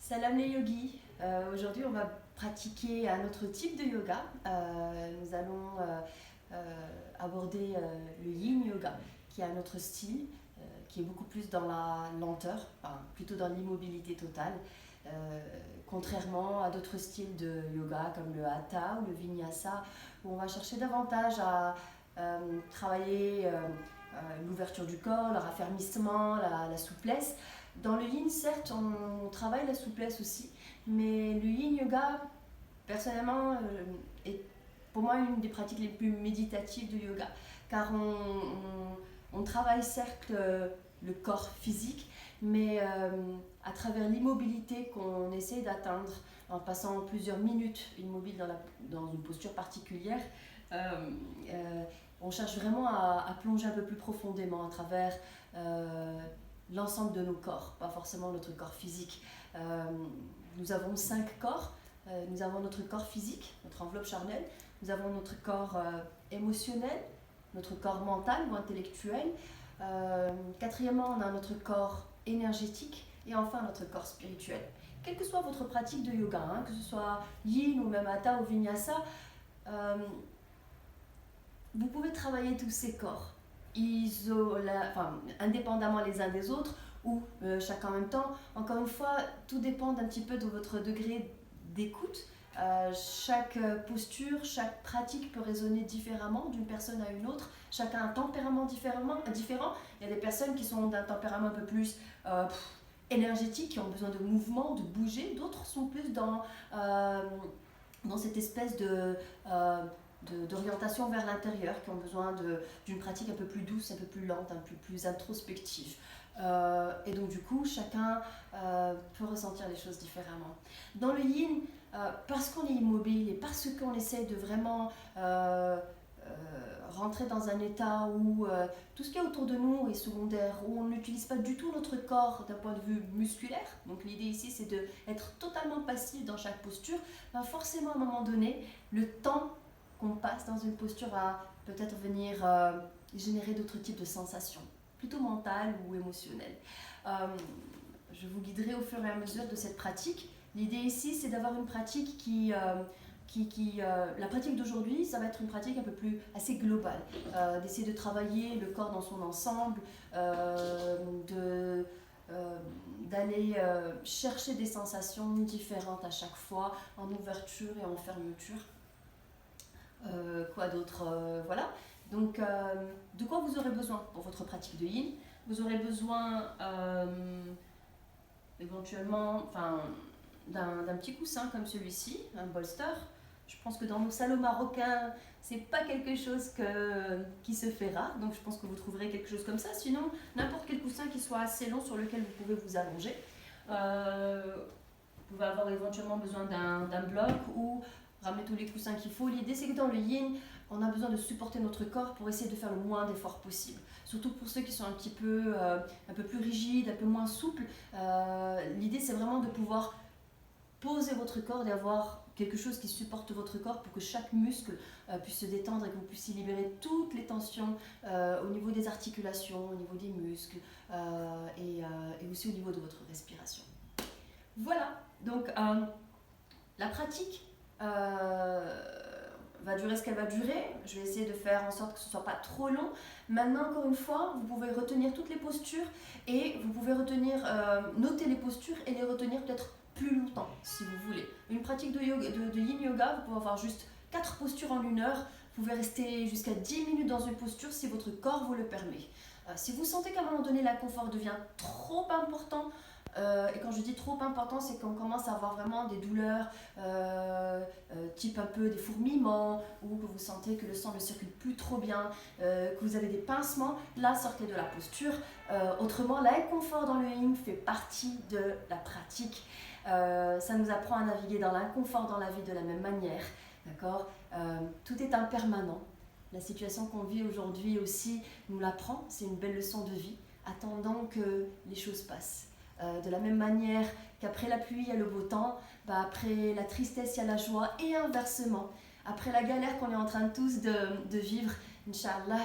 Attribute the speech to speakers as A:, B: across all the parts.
A: Salam les yogis. Aujourd'hui, on va pratiquer un autre type de yoga. Nous allons aborder le yin yoga, qui est un autre style, qui est beaucoup plus dans la lenteur, enfin, plutôt dans l'immobilité totale, contrairement à d'autres styles de yoga comme le hatha ou le vinyasa, où on va chercher davantage à travailler l'ouverture du corps, le raffermissement, la souplesse. Dans le yin, certes, on travaille la souplesse aussi, mais le yin yoga, personnellement, est pour moi une des pratiques les plus méditatives de yoga, car on travaille certes le corps physique, mais à travers l'immobilité qu'on essaie d'atteindre en passant plusieurs minutes immobile dans une posture particulière, euh, on cherche vraiment à plonger un peu plus profondément à travers l'ensemble de nos corps, pas forcément notre corps physique. Nous avons 5 corps. Nous avons notre corps physique, notre enveloppe charnelle. Nous avons notre corps émotionnel, notre corps mental ou intellectuel. Quatrièmement, on a notre corps énergétique. Et enfin, notre corps spirituel. Quelle que soit votre pratique de yoga, que ce soit yin ou même hatha ou vinyasa, vous pouvez travailler tous ces corps indépendamment les uns des autres ou chacun en même temps. Encore une fois, tout dépend un petit peu de votre degré d'écoute. Chaque posture, chaque pratique peut résonner différemment d'une personne à une autre. Chacun a un tempérament différent. Il y a des personnes qui sont d'un tempérament un peu plus énergétique, qui ont besoin de mouvement, de bouger. D'autres sont plus dans cette espèce d'orientation vers l'intérieur, qui ont besoin d'une pratique un peu plus douce, un peu plus lente, un peu plus introspective. Et donc du coup, chacun peut ressentir les choses différemment. Dans le yin, parce qu'on est immobile et parce qu'on essaie de vraiment rentrer dans un état où tout ce qui est autour de nous est secondaire, où on n'utilise pas du tout notre corps d'un point de vue musculaire, donc l'idée ici c'est d'être totalement passif dans chaque posture, forcément à un moment donné, le temps qu'on passe dans une posture va peut-être venir générer d'autres types de sensations, plutôt mentales ou émotionnelles. Je vous guiderai au fur et à mesure de cette pratique. L'idée ici, c'est d'avoir une pratique la pratique d'aujourd'hui, ça va être une pratique un peu plus assez globale, d'essayer de travailler le corps dans son ensemble, d'aller chercher des sensations différentes à chaque fois, en ouverture et en fermeture. Quoi d'autre voilà. Donc, de quoi vous aurez besoin pour votre pratique de yin? Vous aurez besoin éventuellement d'un petit coussin comme celui-ci, un bolster. Je pense que dans nos salons marocains, c'est pas quelque chose qui se fait rare, donc je pense que vous trouverez quelque chose comme ça. Sinon, n'importe quel coussin qui soit assez long sur lequel vous pouvez vous allonger. Vous pouvez avoir éventuellement besoin d'un bloc ou ramener tous les coussins qu'il faut. L'idée, c'est que dans le yin, on a besoin de supporter notre corps pour essayer de faire le moins d'efforts possible. Surtout pour ceux qui sont un peu plus rigides, un peu moins souples. L'idée, c'est vraiment de pouvoir poser votre corps, d'avoir quelque chose qui supporte votre corps pour que chaque muscle puisse se détendre et que vous puissiez libérer toutes les tensions au niveau des articulations, au niveau des muscles et aussi au niveau de votre respiration. Voilà, donc la pratique va durer ce qu'elle va durer. Je vais essayer de faire en sorte que ce ne soit pas trop long. Maintenant, encore une fois, vous pouvez retenir toutes les postures et vous pouvez noter les postures et les retenir peut-être plus longtemps si vous voulez. Une pratique de yin yoga, vous pouvez avoir juste 4 postures en 1 heure. Vous pouvez rester jusqu'à 10 minutes dans une posture si votre corps vous le permet. Si vous sentez qu'à un moment donné l'inconfort devient trop important, et quand je dis trop important, c'est qu'on commence à avoir vraiment des douleurs type un peu des fourmillements, ou que vous sentez que le sang ne circule plus trop bien, que vous avez des pincements, là sortez de la posture. Autrement, l'inconfort dans le yin fait partie de la pratique. Ça nous apprend à naviguer dans l'inconfort dans la vie de la même manière. D'accord ? Tout est impermanent. La situation qu'on vit aujourd'hui aussi nous l'apprend, c'est une belle leçon de vie, attendant que les choses passent. De la même manière qu'après la pluie, il y a le beau temps, après la tristesse, il y a la joie, et inversement. Après la galère qu'on est en train tous de vivre, Inch'Allah,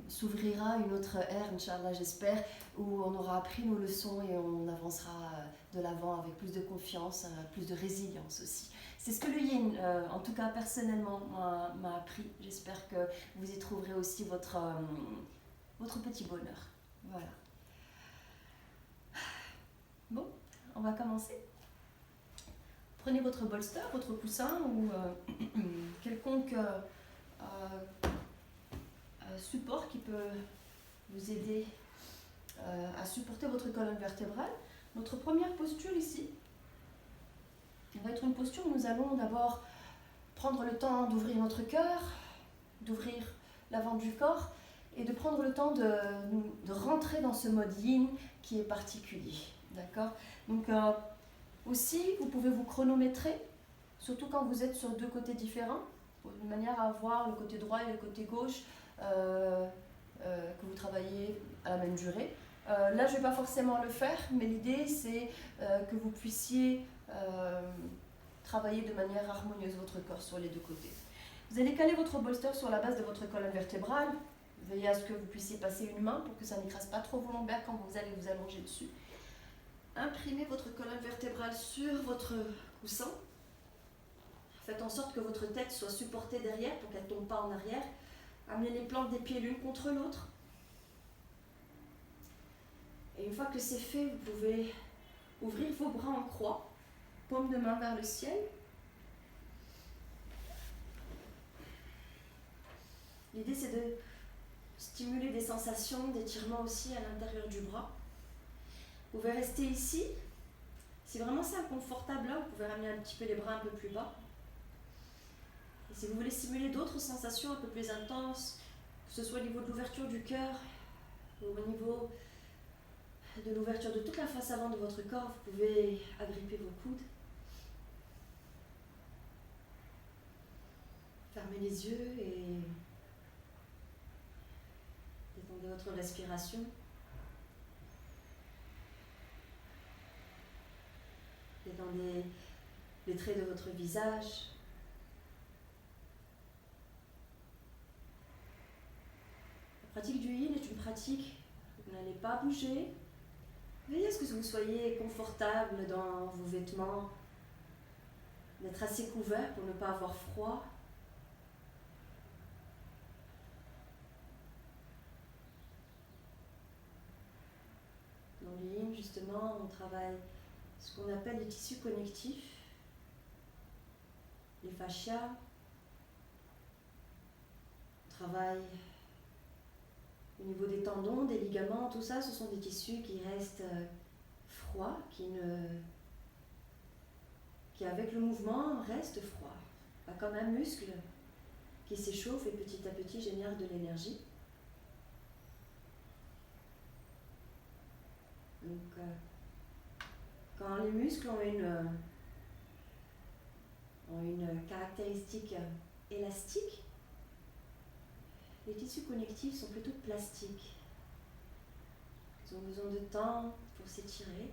A: s'ouvrira une autre ère, Inch'Allah, j'espère, où on aura appris nos leçons et on avancera de l'avant avec plus de confiance, plus de résilience aussi. C'est ce que le yin, en tout cas personnellement, m'a appris. J'espère que vous y trouverez aussi votre petit bonheur. Voilà. Bon, on va commencer. Prenez votre bolster, votre coussin ou quelconque support qui peut vous aider à supporter votre colonne vertébrale. Notre première posture ici va être une posture où nous allons d'abord prendre le temps d'ouvrir notre cœur, d'ouvrir l'avant du corps et de prendre le temps de rentrer dans ce mode yin qui est particulier. D'accord ? Donc aussi, vous pouvez vous chronométrer, surtout quand vous êtes sur deux côtés différents, de manière à avoir le côté droit et le côté gauche que vous travaillez à la même durée. Là, je ne vais pas forcément le faire, mais l'idée, c'est que vous puissiez travailler de manière harmonieuse votre corps sur les deux côtés. Vous allez caler votre bolster sur la base de votre colonne vertébrale. Veillez à ce que vous puissiez passer une main pour que ça n'écrase pas trop vos lombaires quand vous allez vous allonger dessus. Imprimez votre colonne vertébrale sur votre coussin. Faites en sorte que votre tête soit supportée derrière pour qu'elle ne tombe pas en arrière. Amenez les plantes des pieds l'une contre l'autre. Et une fois que c'est fait, vous pouvez ouvrir vos bras en croix, paume de main vers le ciel. L'idée, c'est de stimuler des sensations d'étirement aussi à l'intérieur du bras. Vous pouvez rester ici. Si vraiment c'est inconfortable là, vous pouvez ramener un petit peu les bras un peu plus bas. Et si vous voulez simuler d'autres sensations un peu plus intenses, que ce soit au niveau de l'ouverture du cœur ou au niveau de l'ouverture de toute la face avant de votre corps, vous pouvez agripper vos coudes. Fermez les yeux et détendez votre respiration. Détendez les traits de votre visage. La pratique du yin est une pratique où vous n'allez pas bouger. Veillez à ce que vous soyez confortable dans vos vêtements, d'être assez couvert pour ne pas avoir froid. Dans le yin, justement, on travaille ce qu'on appelle les tissus connectifs, les fascias. On travaille au niveau des tendons, des ligaments, tout ça, ce sont des tissus qui restent froids, qui avec le mouvement restent froids. Pas comme un muscle qui s'échauffe et petit à petit génère de l'énergie. Donc, quand les muscles ont une caractéristique élastique, les tissus connectifs sont plutôt plastiques. Ils ont besoin de temps pour s'étirer.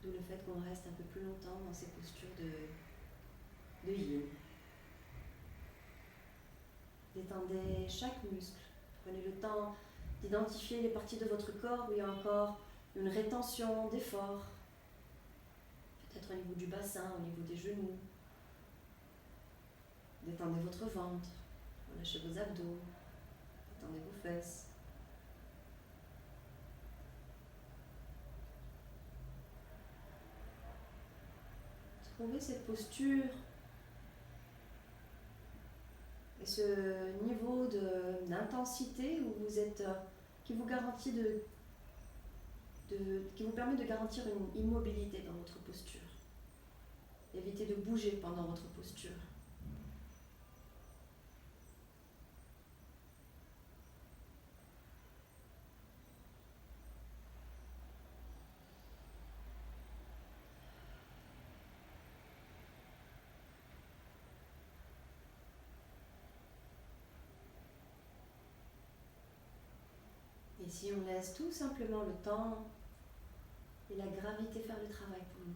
A: D'où le fait qu'on reste un peu plus longtemps dans ces postures de yin. Détendez chaque muscle. Prenez le temps d'identifier les parties de votre corps où il y a encore une rétention d'effort. Peut-être au niveau du bassin, au niveau des genoux. Détendez votre ventre. Relâchez vos abdos. Détendez vos fesses. Trouvez cette posture et ce niveau d'intensité où vous êtes, qui vous garantit qui vous permet de garantir une immobilité dans votre posture. Évitez de bouger pendant votre posture. Et si on laisse tout simplement le temps et la gravité faire le travail pour nous.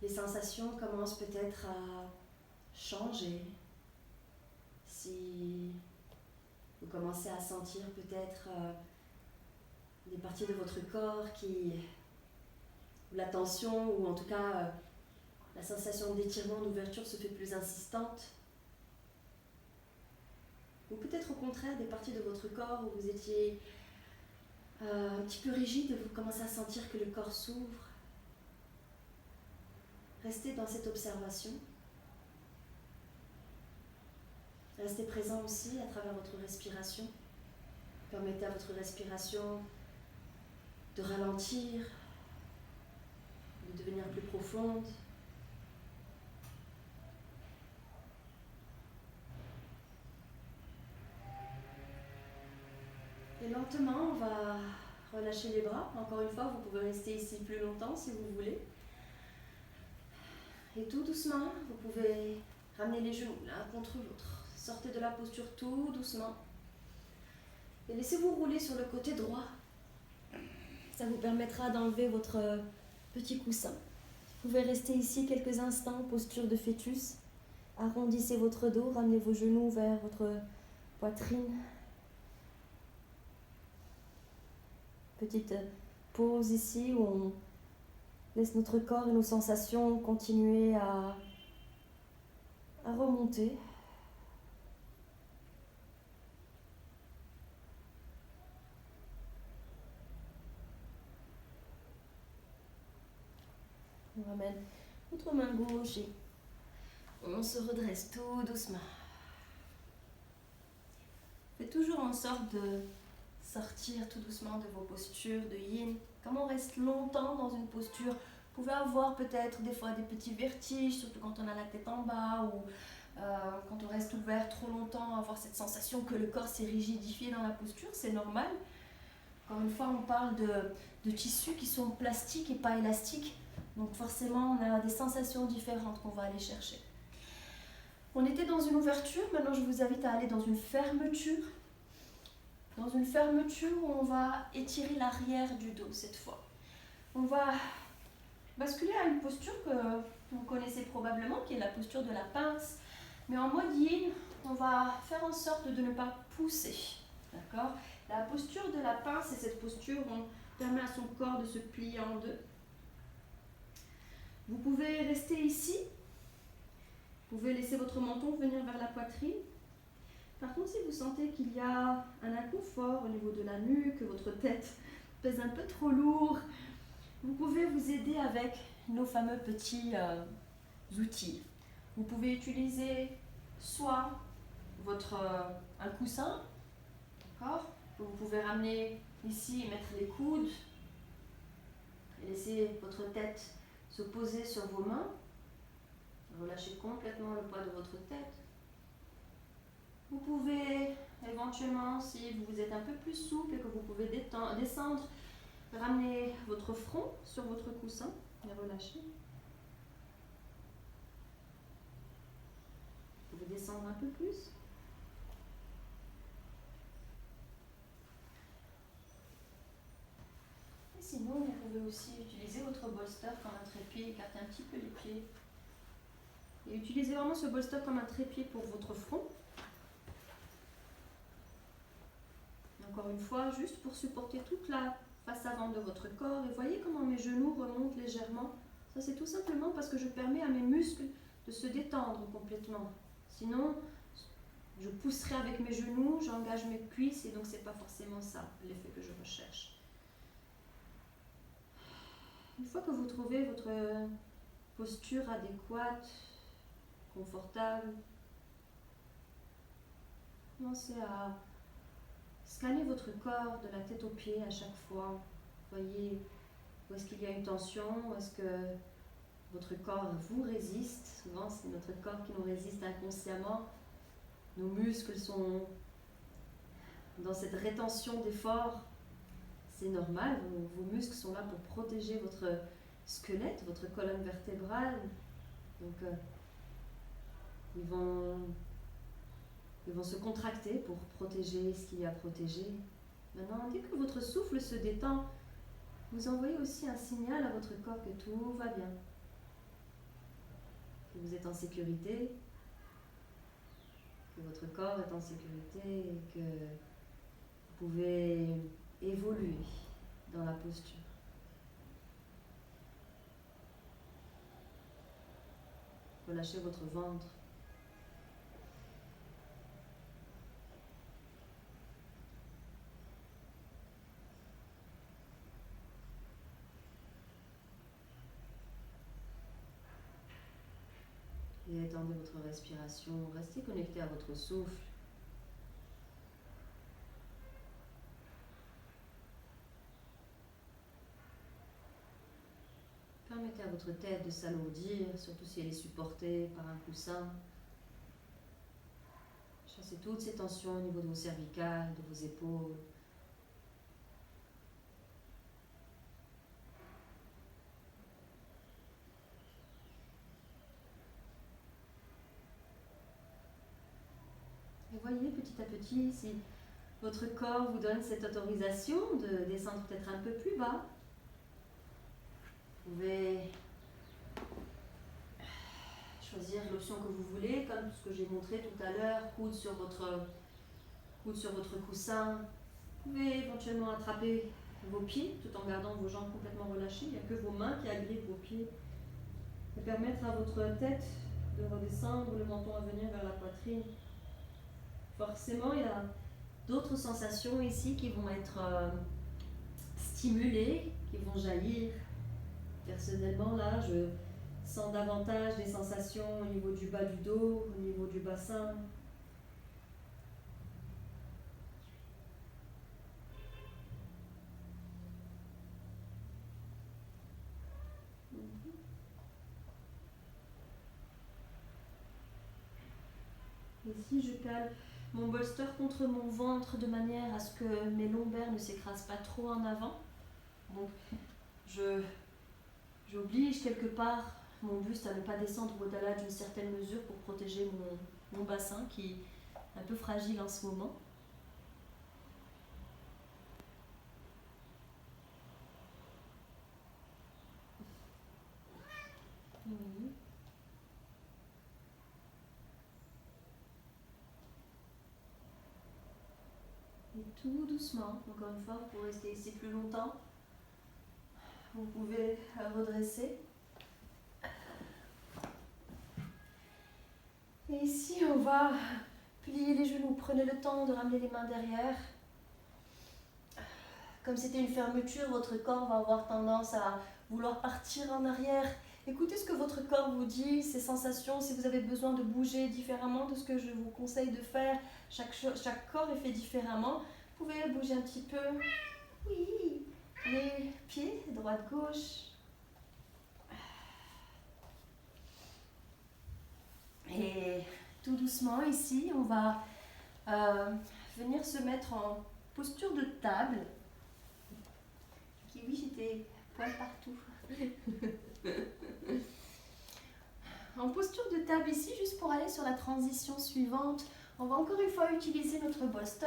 A: les sensations commencent peut-être à changer. Si vous commencez à sentir peut-être des parties de votre corps où la tension, ou en tout cas la sensation d'étirement, d'ouverture se fait plus insistante. Ou peut-être au contraire des parties de votre corps où vous étiez un petit peu rigide et vous commencez à sentir que le corps s'ouvre. Restez dans cette observation. Restez présent aussi à travers votre respiration. Permettez à votre respiration de ralentir, de devenir plus profonde. Et lentement, on va relâcher les bras. Encore une fois, vous pouvez rester ici plus longtemps si vous voulez. Et tout doucement, vous pouvez ramener les genoux l'un contre l'autre. Sortez de la posture tout doucement. Et laissez-vous rouler sur le côté droit. Ça vous permettra d'enlever votre petit coussin. Vous pouvez rester ici quelques instants, posture de fœtus. Arrondissez votre dos, ramenez vos genoux vers votre poitrine. Petite pause ici où on laisse notre corps et nos sensations continuer à remonter. On ramène notre main gauche et on se redresse tout doucement. Faites toujours en sorte de sortir tout doucement de vos postures de yin. Comme on reste longtemps dans une posture, vous pouvez avoir peut-être des fois des petits vertiges, surtout quand on a la tête en bas ou quand on reste ouvert trop longtemps, avoir cette sensation que le corps s'est rigidifié dans la posture, c'est normal. Encore une fois, on parle de tissus qui sont plastiques et pas élastiques. Donc forcément, on a des sensations différentes qu'on va aller chercher. On était dans une ouverture, maintenant je vous invite à aller dans une fermeture. Dans une fermeture où on va étirer l'arrière du dos cette fois. On va basculer à une posture que vous connaissez probablement, qui est la posture de la pince. Mais en mode yin, on va faire en sorte de ne pas pousser. D'accord ? La posture de la pince, c'est cette posture où on permet à son corps de se plier en deux. Vous pouvez rester ici. Vous pouvez laisser votre menton venir vers la poitrine. Par contre, si vous sentez qu'il y a un inconfort au niveau de la nuque, que votre tête pèse un peu trop lourd, vous pouvez vous aider avec nos fameux petits outils. Vous pouvez utiliser soit un coussin, d'accord ? Vous pouvez ramener ici et mettre les coudes et laisser votre tête se poser sur vos mains. Relâchez complètement le poids de votre tête. Vous pouvez éventuellement, si vous êtes un peu plus souple et que vous pouvez descendre, ramener votre front sur votre coussin et relâcher. Vous pouvez descendre un peu plus. Et sinon, vous pouvez aussi utiliser votre bolster comme un trépied, écarter un petit peu les pieds. Et utilisez vraiment ce bolster comme un trépied pour votre front. Encore une fois, juste pour supporter toute la face avant de votre corps. Et voyez comment mes genoux remontent légèrement. Ça, c'est tout simplement parce que je permets à mes muscles de se détendre complètement. Sinon, je pousserai avec mes genoux, j'engage mes cuisses et donc c'est pas forcément ça l'effet que je recherche. Une fois que vous trouvez votre posture adéquate, confortable, commencez à scannez votre corps de la tête aux pieds à chaque fois. Voyez où est-ce qu'il y a une tension, où est-ce que votre corps vous résiste. Souvent, c'est notre corps qui nous résiste inconsciemment. Nos muscles sont dans cette rétention d'effort. C'est normal, vos muscles sont là pour protéger votre squelette, votre colonne vertébrale. Donc, ils vont se contracter pour protéger ce qu'il y a à protéger. Maintenant, dès que votre souffle se détend, vous envoyez aussi un signal à votre corps que tout va bien.
B: vous êtes en sécurité, que votre corps est en sécurité et que vous pouvez évoluer dans la posture. Relâchez votre ventre. Et étendez votre respiration. Restez connecté à votre souffle. Permettez à votre tête de s'alourdir, surtout si elle est supportée par un coussin. Chassez toutes ces tensions au niveau de vos cervicales, de vos épaules. Et voyez petit à petit si votre corps vous donne cette autorisation de descendre peut-être un peu plus bas. Vous pouvez choisir l'option que vous voulez, comme ce que j'ai montré tout à l'heure, coude sur votre coussin. Vous pouvez éventuellement attraper vos pieds tout en gardant vos jambes complètement relâchées. Il n'y a que vos mains qui agrippent vos pieds. Et permettre à votre tête de redescendre, le menton à venir vers la poitrine. Forcément, il y a d'autres sensations ici qui vont être stimulées, qui vont jaillir. Personnellement, là, je sens davantage des sensations au niveau du bas du dos, au niveau du bassin. Ici, je cale mon bolster contre mon ventre de manière à ce que mes lombaires ne s'écrasent pas trop en avant. Donc, j'oblige quelque part mon buste à ne pas descendre au-delà d'une certaine mesure pour protéger mon bassin qui est un peu fragile en ce moment. Oui. Et tout doucement, encore une fois, vous pouvez rester ici plus longtemps. Vous pouvez redresser. Et ici, on va plier les genoux. Prenez le temps de ramener les mains derrière. Comme c'était une fermeture, votre corps va avoir tendance à vouloir partir en arrière. Écoutez ce que votre corps vous dit, ses sensations, si vous avez besoin de bouger différemment de ce que je vous conseille de faire. Chaque corps est fait différemment. Vous pouvez bouger un petit peu. Oui, les pieds, droite-gauche. Et tout doucement, ici, on va venir se mettre en posture de table. Oui, j'étais poil partout. En posture de table ici, juste pour aller sur la transition suivante, on va encore une fois utiliser notre bolster.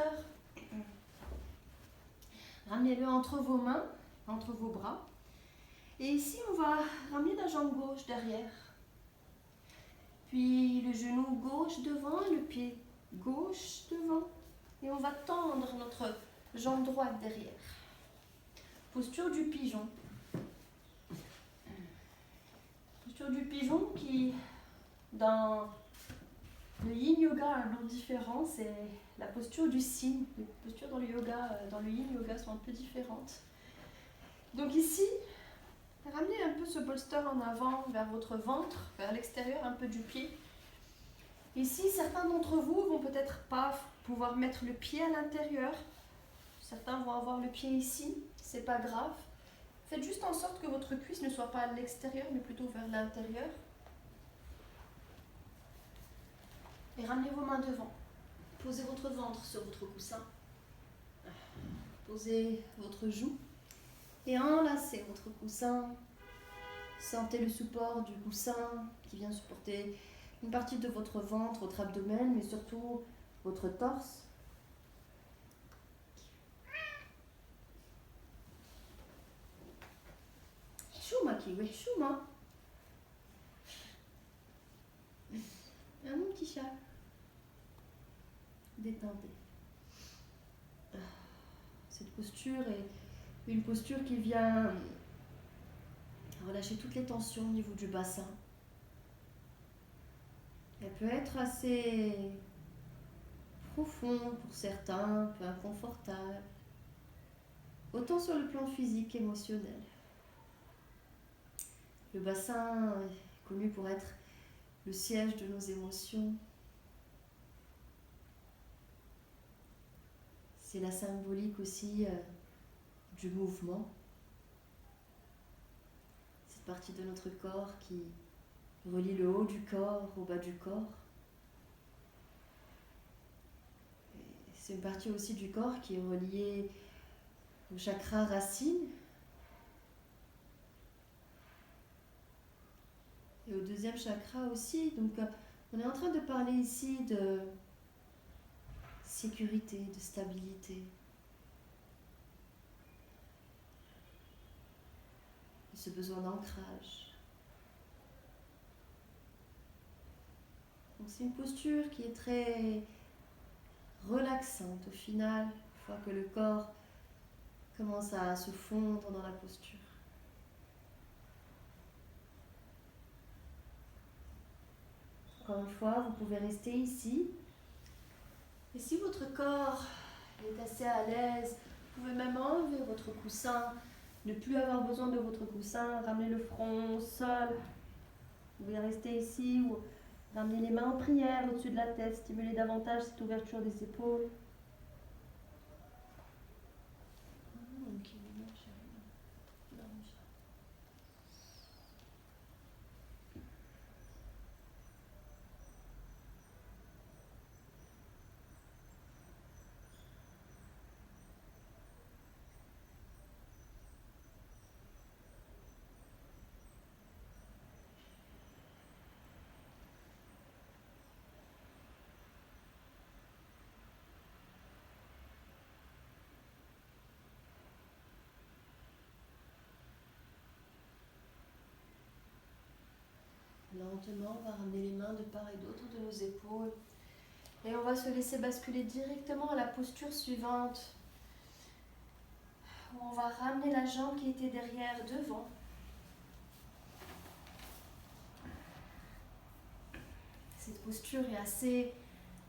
B: Ramenez-le entre vos mains, entre vos bras. Et ici, on va ramener la jambe gauche derrière. Puis le genou gauche devant, le pied gauche devant. Et on va tendre notre jambe droite derrière. Posture du pigeon. Posture du pigeon qui, dans le yin yoga, a un nom différent, c'est la posture du cygne. Les postures dans le yoga, dans le yin yoga sont un peu différentes. Donc ici, ramenez un peu ce bolster en avant vers votre ventre, vers l'extérieur un peu du pied. Ici, certains d'entre vous vont peut-être pas pouvoir mettre le pied à l'intérieur. Certains vont avoir le pied ici, c'est pas grave. Faites juste en sorte que votre cuisse ne soit pas à l'extérieur, mais plutôt vers l'intérieur. Et ramenez vos mains devant. Posez votre ventre sur votre coussin. Posez votre joue. Et enlacez votre coussin. Sentez le support du coussin qui vient supporter une partie de votre ventre, votre abdomen, mais surtout votre torse. Shuma kiwi, shuma.
A: Tiens. Détendez. Cette posture est une posture qui vient relâcher toutes les tensions au niveau du bassin. Elle peut être assez profonde pour certains, un peu inconfortable, autant sur le plan physique qu'émotionnel. Le bassin est connu pour être le siège de nos émotions. C'est la symbolique aussi du mouvement. Cette partie de notre corps qui relie le haut du corps au bas du corps. Et c'est une partie aussi du corps qui est reliée au chakra racine et au deuxième chakra aussi. Donc on est en train de parler ici de sécurité, de stabilité, de ce besoin d'ancrage. Donc c'est une posture qui est très relaxante au final, une fois que le corps commence à se fondre dans la posture. Encore une fois, vous pouvez rester ici. Et si votre corps est assez à l'aise, vous pouvez même enlever votre coussin, ne plus avoir besoin de votre coussin, ramener le front au sol. Vous pouvez rester ici ou ramener les mains en prière au-dessus de la tête, stimuler davantage cette ouverture des épaules. Lentement, on va ramener les mains de part et d'autre de nos épaules. Et on va se laisser basculer directement à la posture suivante. Où on va ramener la jambe qui était derrière devant. Cette posture est assez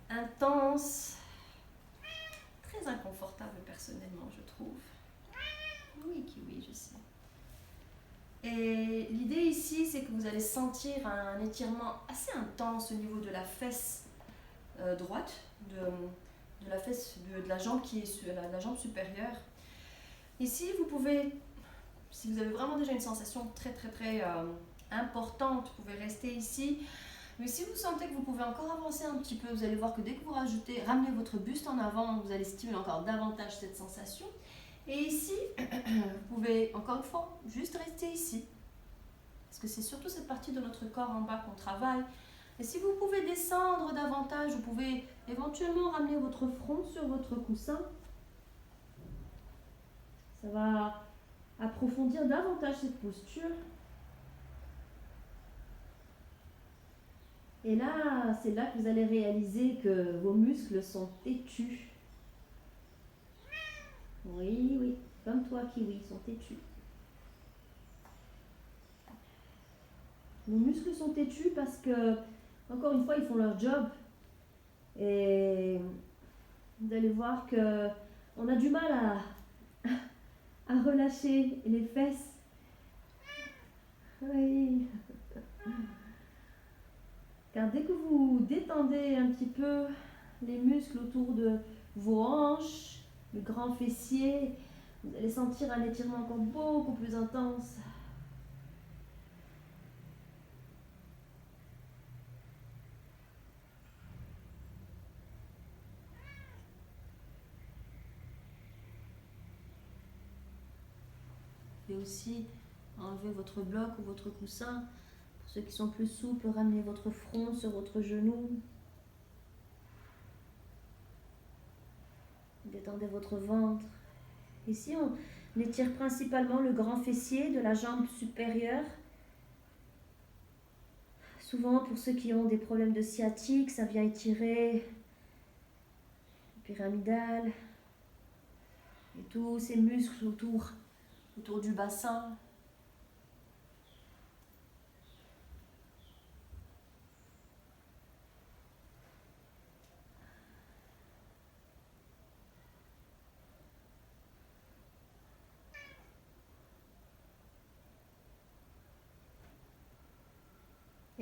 A: intense, très inconfortable personnellement, je trouve. Oui, Kiwi, je sais. Et l'idée ici, c'est que vous allez sentir un étirement assez intense au niveau de la fesse droite, de la fesse de la jambe qui est sur la jambe supérieure. Ici, vous pouvez, si vous avez vraiment déjà une sensation très importante, vous pouvez rester ici. Mais si vous sentez que vous pouvez encore avancer un petit peu, vous allez voir que dès que vous ramenez votre buste en avant, vous allez stimuler encore davantage cette sensation. Et ici, vous pouvez encore une fois juste rester ici. Parce que c'est surtout cette partie de notre corps en bas qu'on travaille. Et si vous pouvez descendre davantage, vous pouvez éventuellement ramener votre front sur votre coussin. Ça va approfondir davantage cette posture. Et là, c'est là que vous allez réaliser que vos muscles sont têtus. Oui, comme toi, Kiwi, ils sont têtus. Nos muscles sont têtus parce que, encore une fois, ils font leur job. Et vous allez voir que on a du mal à relâcher les fesses. Oui. Car dès que vous détendez un petit peu les muscles autour de vos hanches, le grand fessier, vous allez sentir un étirement encore beaucoup plus intense. Vous pouvez aussi enlever votre bloc ou votre coussin. Pour ceux qui sont plus souples, ramenez votre front sur votre genou. Détendez votre ventre. Ici, on étire principalement le grand fessier de la jambe supérieure
C: Souvent, pour ceux qui ont des problèmes de sciatique, ça vient étirer le pyramidal et tous ces muscles autour du bassin.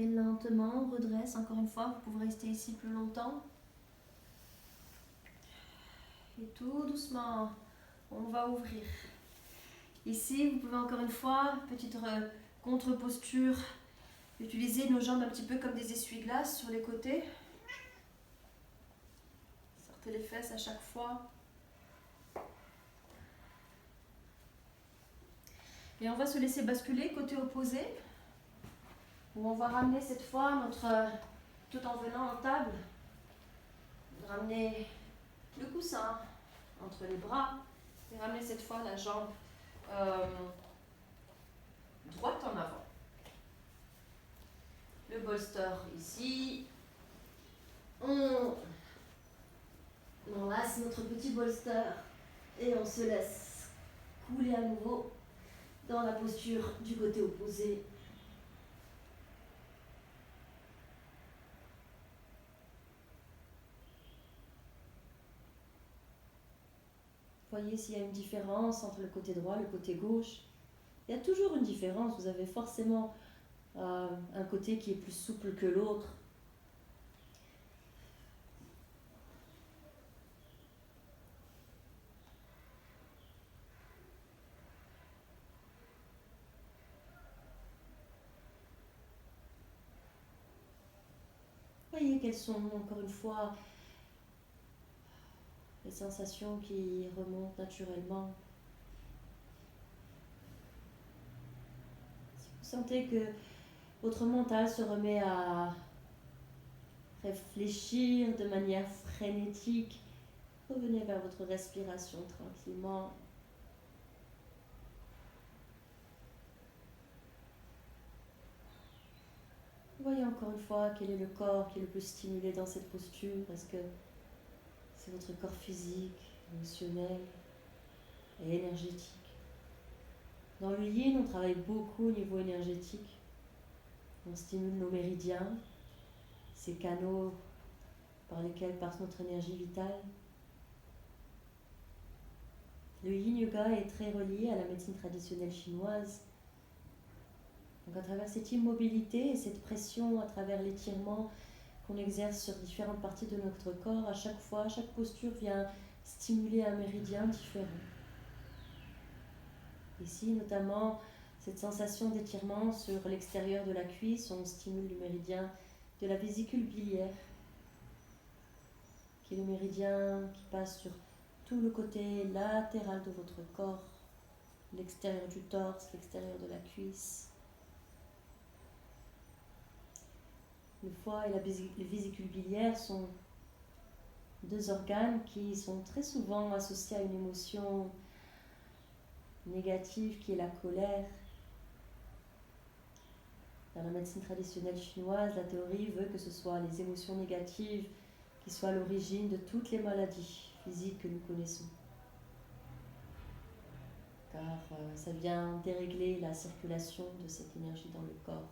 C: Et lentement, on redresse. Encore une fois, vous pouvez rester ici plus longtemps. Et tout doucement, on va ouvrir. Ici, vous pouvez encore une fois, petite contre-posture, utiliser nos jambes un petit peu comme des essuie-glaces sur les côtés. Sortez les fesses à chaque fois. Et on va se laisser basculer côté opposé, où on va ramener cette fois tout en venant en table, ramener le coussin entre les bras et ramener cette fois la jambe droite en avant. Le bolster ici. On enlace notre petit bolster et on se laisse couler à nouveau dans la posture du côté opposé. Voyez s'il y a une différence entre le côté droit et le côté gauche. Il y a toujours une différence, vous avez forcément un côté qui est plus souple que l'autre. Voyez quelles sont encore une fois les sensations qui remontent naturellement. Si vous sentez que votre mental se remet à réfléchir de manière frénétique, revenez vers votre respiration tranquillement. Voyez encore une fois quel est le corps qui est le plus stimulé dans cette posture. Est-ce que c'est votre corps physique, émotionnel et énergétique? Dans le yin, on travaille beaucoup au niveau énergétique. On stimule nos méridiens, ces canaux par lesquels passe notre énergie vitale. Le yin yoga est très relié à la médecine traditionnelle chinoise. Donc à travers cette immobilité et cette pression, à travers l'étirement qu'on exerce sur différentes parties de notre corps, à chaque fois, chaque posture vient stimuler un méridien différent. Ici, notamment, cette sensation d'étirement sur l'extérieur de la cuisse, on stimule le méridien de la vésicule biliaire, qui est le méridien qui passe sur tout le côté latéral de votre corps, l'extérieur du torse, l'extérieur de la cuisse. Le foie et la vésicule biliaire sont deux organes qui sont très souvent associés à une émotion négative qui est la colère. Dans la médecine traditionnelle chinoise, la théorie veut que ce soit les émotions négatives qui soient à l'origine de toutes les maladies physiques que nous connaissons. Car ça vient dérégler la circulation de cette énergie dans le corps.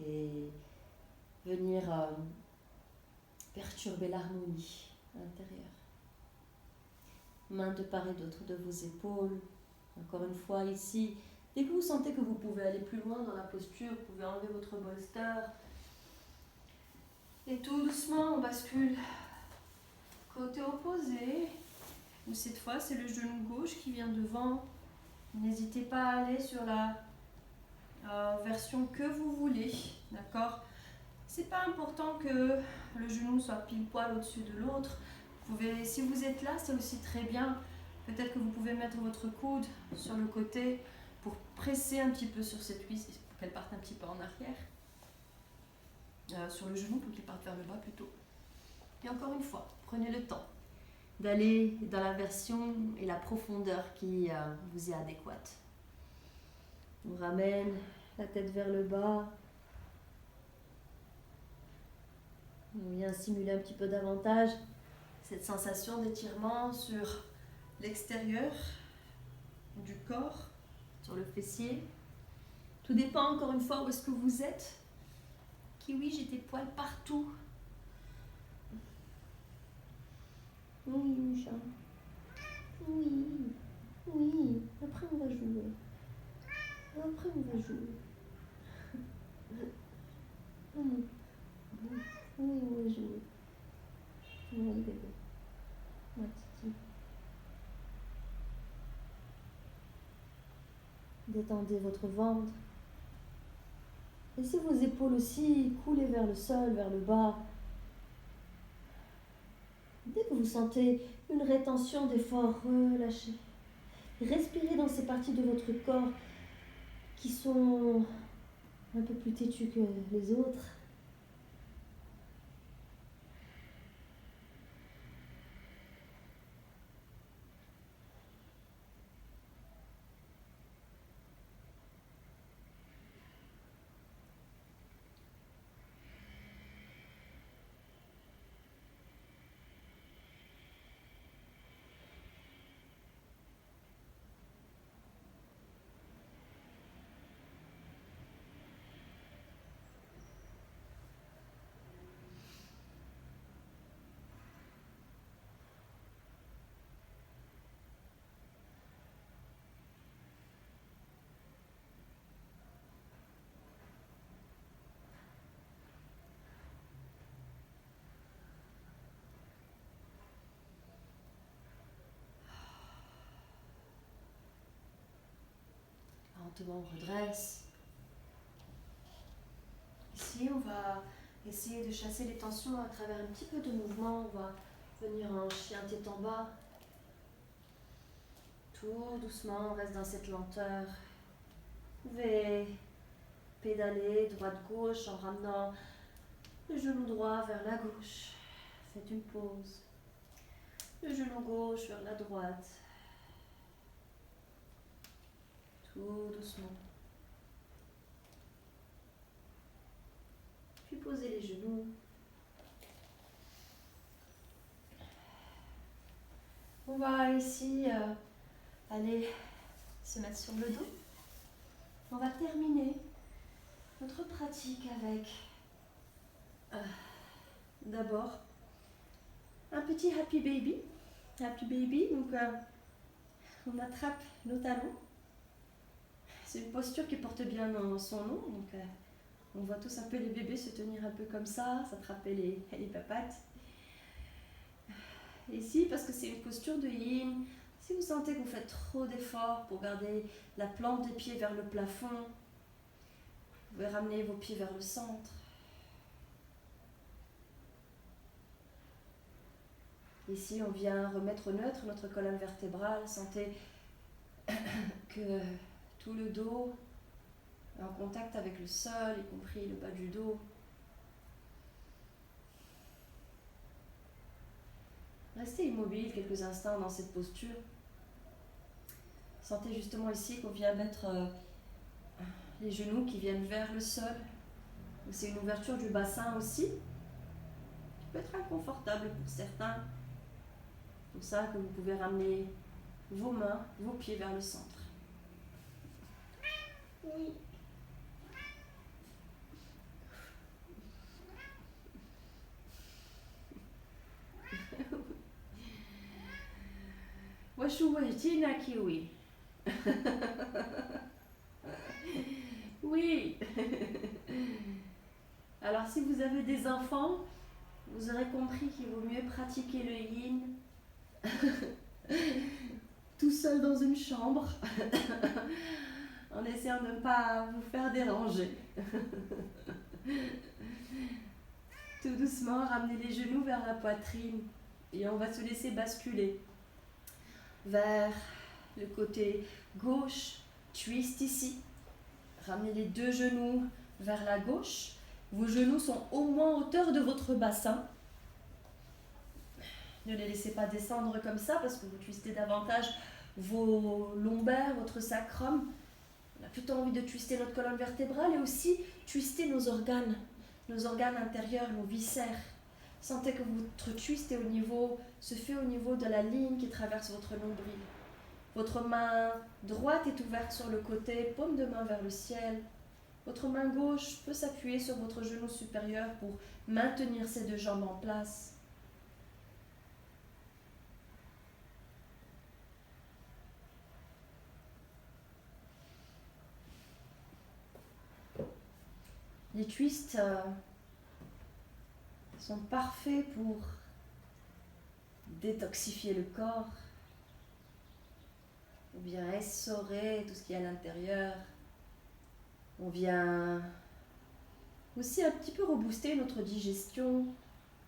C: Et venir perturber l'harmonie intérieure. Mains de part et d'autre de vos épaules. Encore une fois ici, dès que vous sentez que vous pouvez aller plus loin dans la posture, vous pouvez enlever votre bolster. Et tout doucement, on bascule côté opposé. Où cette fois, c'est le genou gauche qui vient devant. N'hésitez pas à aller sur la version que vous voulez, d'accord? C'est pas important que le genou soit pile poil au-dessus de l'autre. Vous pouvez, si vous êtes là, c'est aussi très bien. Peut-être que vous pouvez mettre votre coude sur le côté pour presser un petit peu sur cette cuisse, pour qu'elle parte un petit peu en arrière. Sur le genou pour qu'il parte vers le bas plutôt. Et encore une fois, prenez le temps d'aller dans la version et la profondeur qui vous est adéquate. On ramène
B: la tête vers le bas. On vient simuler un petit peu davantage cette sensation d'étirement sur l'extérieur du corps, sur le fessier. Tout dépend encore une fois où est-ce que vous êtes. Kiwi, j'ai des poils partout. Oui, Micha. Oui. Oui. Après, on va jouer. Après, on va jouer. Oui, on va jouer. Oui, bébé. Ma titi. Détendez votre ventre. Laissez vos épaules aussi couler vers le sol, vers le bas. Dès que vous sentez une rétention d'effort, relâchez. Respirez dans ces parties de votre corps qui sont un peu plus têtues que les autres. Lentement, on redresse. Ici, on va essayer de chasser les tensions à travers un petit peu de mouvement. On va venir en chien tête en bas. Tout doucement, on reste dans cette lenteur. Vous pouvez pédaler droite-gauche en ramenant le genou droit vers la gauche. Faites une pause. Le genou gauche vers la droite. Tout doucement. Puis posez les genoux. On va ici aller se mettre sur le dos. On va terminer notre pratique avec d'abord un petit happy baby. Happy baby, donc on attrape nos talons. C'est une posture qui porte bien son nom, donc on voit tous un peu les bébés se tenir un peu comme ça, s'attraper les papates. Ici, parce que c'est une posture de yin, si vous sentez que vous faites trop d'efforts pour garder la plante des pieds vers le plafond, vous pouvez ramener vos pieds vers le centre. Ici, on vient remettre au neutre notre colonne vertébrale. Sentez que tout le dos est en contact avec le sol, y compris le bas du dos. Restez immobile quelques instants dans cette posture. Sentez justement ici qu'on vient mettre les genoux qui viennent vers le sol. C'est une ouverture du bassin aussi, qui peut être inconfortable pour certains. C'est pour ça que vous pouvez ramener vos mains, vos pieds vers le centre. Oui. Washuwatina kiwi. Oui. Alors si vous avez des enfants, vous aurez compris qu'il vaut mieux pratiquer le yin tout seul dans une chambre en essayant de ne pas vous faire déranger. Tout doucement, ramenez les genoux vers la poitrine et on va se laisser basculer vers le côté gauche. Twist ici. Ramenez les deux genoux vers la gauche. Vos genoux sont au moins à hauteur de votre bassin. Ne les laissez pas descendre comme ça parce que vous twistez davantage vos lombaires, votre sacrum. On a plutôt envie de twister notre colonne vertébrale et aussi twister nos organes intérieurs, nos viscères. Sentez que votre twist se fait au niveau de la ligne qui traverse votre nombril. Votre main droite est ouverte sur le côté, paume de main vers le ciel. Votre main gauche peut s'appuyer sur votre genou supérieur pour maintenir ces deux jambes en place. Les twists sont parfaits pour détoxifier le corps, ou bien essorer tout ce qui est à l'intérieur. On vient aussi un petit peu rebooster notre digestion.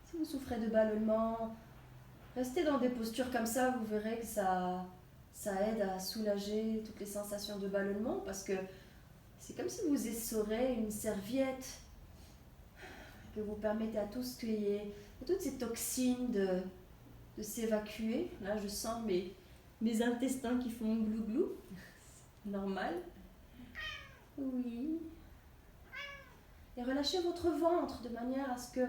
B: Si vous souffrez de ballonnement, restez dans des postures comme ça, vous verrez que ça aide à soulager toutes les sensations de ballonnement, parce que c'est comme si vous essorez une serviette, que vous permettez à toutes ces toxines de s'évacuer. Là, je sens mes intestins qui font glou-glou. Normal. Oui. Et relâchez votre ventre de manière à ce que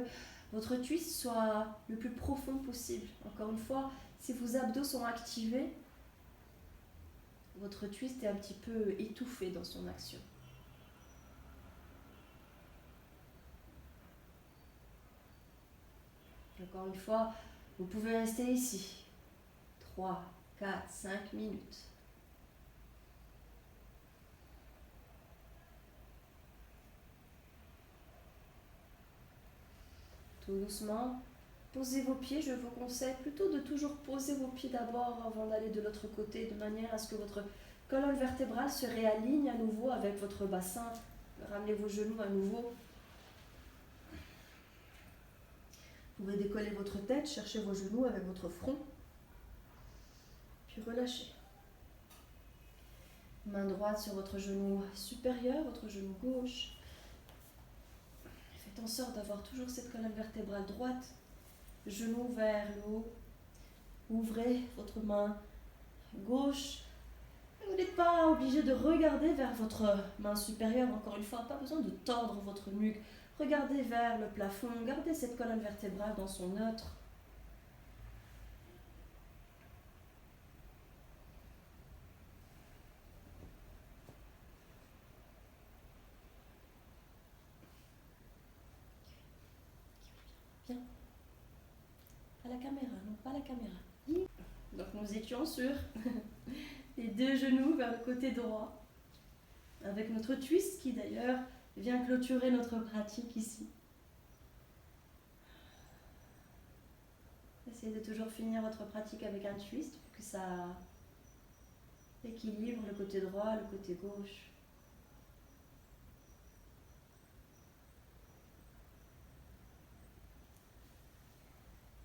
B: votre twist soit le plus profond possible. Encore une fois, si vos abdos sont activés, votre twist est un petit peu étouffé dans son action. Encore une fois, vous pouvez rester ici. 3, 4, 5 minutes. Tout doucement, posez vos pieds. Je vous conseille plutôt de toujours poser vos pieds d'abord avant d'aller de l'autre côté, de manière à ce que votre colonne vertébrale se réaligne à nouveau avec votre bassin. Ramenez vos genoux à nouveau. Vous pouvez décoller votre tête, chercher vos genoux avec votre front, puis relâchez. Main droite sur votre genou supérieur, votre genou gauche. Faites en sorte d'avoir toujours cette colonne vertébrale droite, genou vers le haut. Ouvrez votre main gauche. Vous n'êtes pas obligé de regarder vers votre main supérieure, encore une fois, pas besoin de tordre votre nuque. Regardez vers le plafond, gardez cette colonne vertébrale dans son neutre. Bien. À la caméra, non pas la caméra. Donc nous étions sur les deux genoux vers le côté droit, avec notre twist qui d'ailleurs vient clôturer notre pratique ici. Essayez de toujours finir votre pratique avec un twist pour que ça équilibre le côté droit, le côté gauche.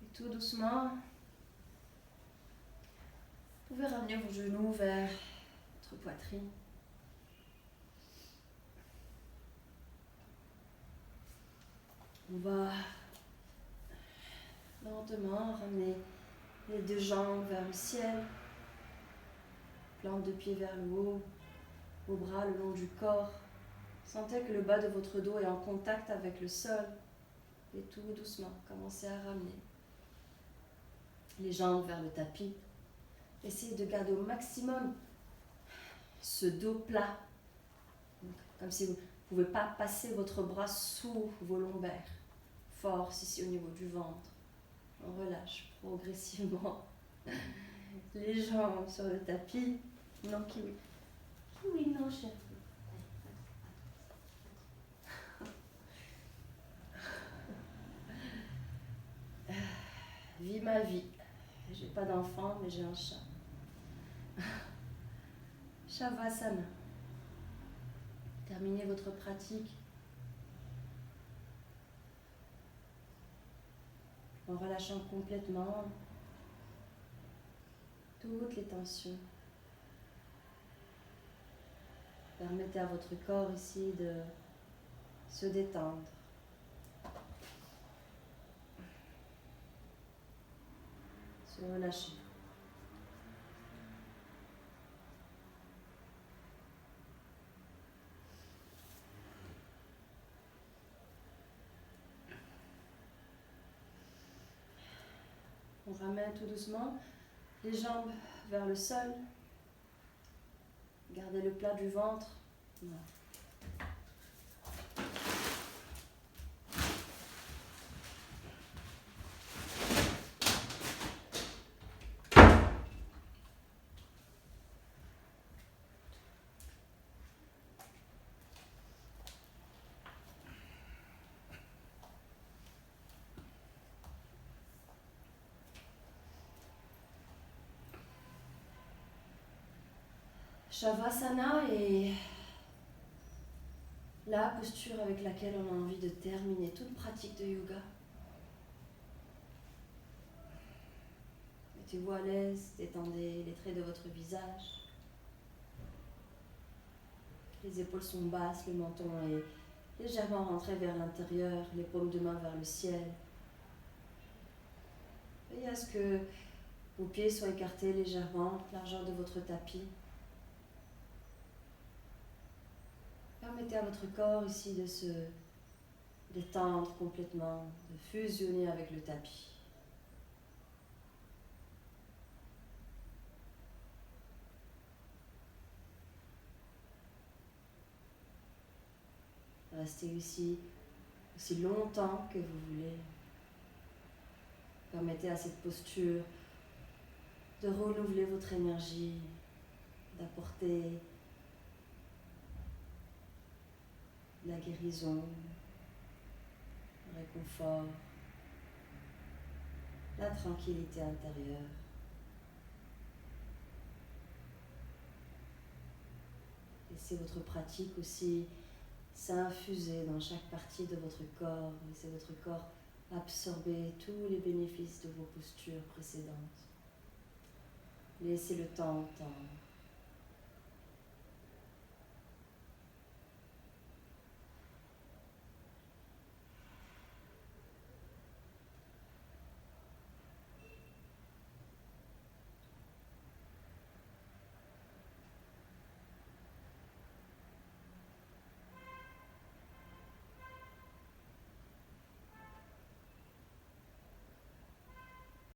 B: Et tout doucement, vous pouvez ramener vos genoux vers votre poitrine. On va lentement ramener les deux jambes vers le ciel, plante de pied vers le haut, vos bras le long du corps. Sentez que le bas de votre dos est en contact avec le sol. Et tout doucement, commencez à ramener les jambes vers le tapis. Essayez de garder au maximum ce dos plat, comme si vous ne pouvez pas passer votre bras sous vos lombaires. Force ici au niveau du ventre. On relâche progressivement les jambes sur le tapis. Non, kiwi. Kiwi, non, chérie. Vis ma vie. J'ai pas d'enfant, mais j'ai un chat. Shavasana. Terminez votre pratique en relâchant complètement toutes les tensions. Permettez à votre corps ici de se détendre. Se relâcher. On ramène tout doucement les jambes vers le sol. Gardez le plat du ventre. Voilà. Shavasana est la posture avec laquelle on a envie de terminer toute pratique de yoga. Mettez-vous à l'aise, détendez les traits de votre visage. Les épaules sont basses, le menton est légèrement rentré vers l'intérieur, les paumes de main vers le ciel. Veillez à ce que vos pieds soient écartés légèrement, largeur de votre tapis. Permettez à votre corps ici de se détendre complètement, de fusionner avec le tapis. Restez ici aussi longtemps que vous voulez. Permettez à cette posture de renouveler votre énergie, d'apporter la guérison, le réconfort, la tranquillité intérieure. Laissez votre pratique aussi s'infuser dans chaque partie de votre corps. Laissez votre corps absorber tous les bénéfices de vos postures précédentes. Laissez le temps au temps.